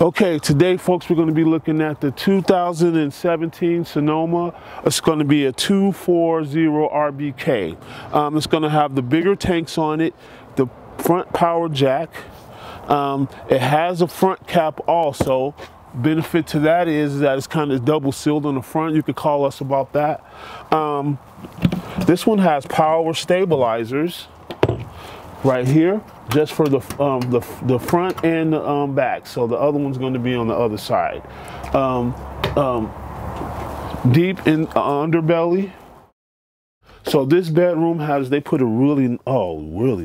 Okay, today folks, we're going to be looking at the 2017 Sonoma. It's going to be a 240 RBK. It's going to have the bigger tanks on it, the front power jack. It has a front cap also. Benefit to that is that it's kind of double sealed on the front. You could call us about that. This one has power stabilizers right here, just for the front and the back. So the other one's going to be on the other side. Deep in underbelly. So this bedroom has, they put a really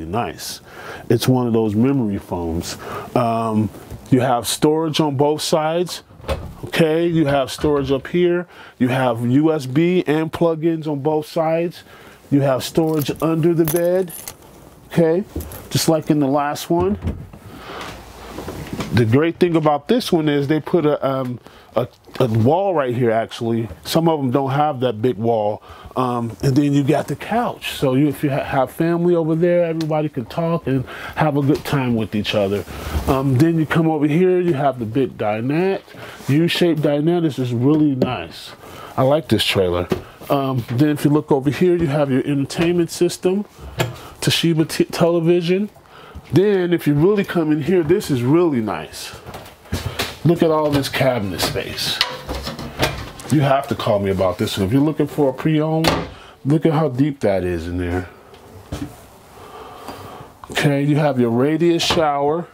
nice. It's one of those memory foams. You have storage on both sides. Okay, you have storage up here. You have USB and plug-ins on both sides. You have storage under the bed. Okay, just like in the last one. The great thing about this one is they put a wall right here. Actually, some of them don't have that big wall. And then you got the couch. So if you have family over there, everybody can talk and have a good time with each other. Then you come over here, you have the big dinette. U-shaped dinette. This is really nice. I like this trailer. Then if you look over here, you have your entertainment system. Toshiba television. Then if you really come in here, this is really nice. Look at all this cabinet space. You have to call me about this one. If you're looking for a pre-owned, look at how deep that is in there. Okay, you have your radius shower,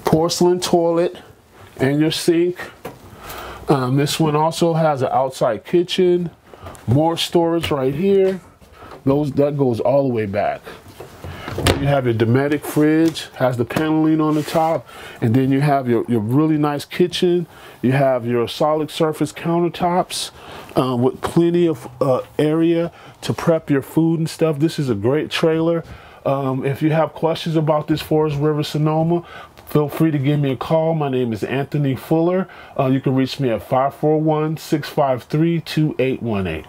porcelain toilet, and your sink. This one also has an outside kitchen, more storage right here. That goes all the way back. You have your Dometic fridge, has the paneling on the top, and then you have your really nice kitchen. You have your solid surface countertops with plenty of area to prep your food and stuff. This is a great trailer. If you have questions about this Forest River Sonoma, feel free to give me a call. My name is Anthony Fuller. You can reach me at 541-653-2818.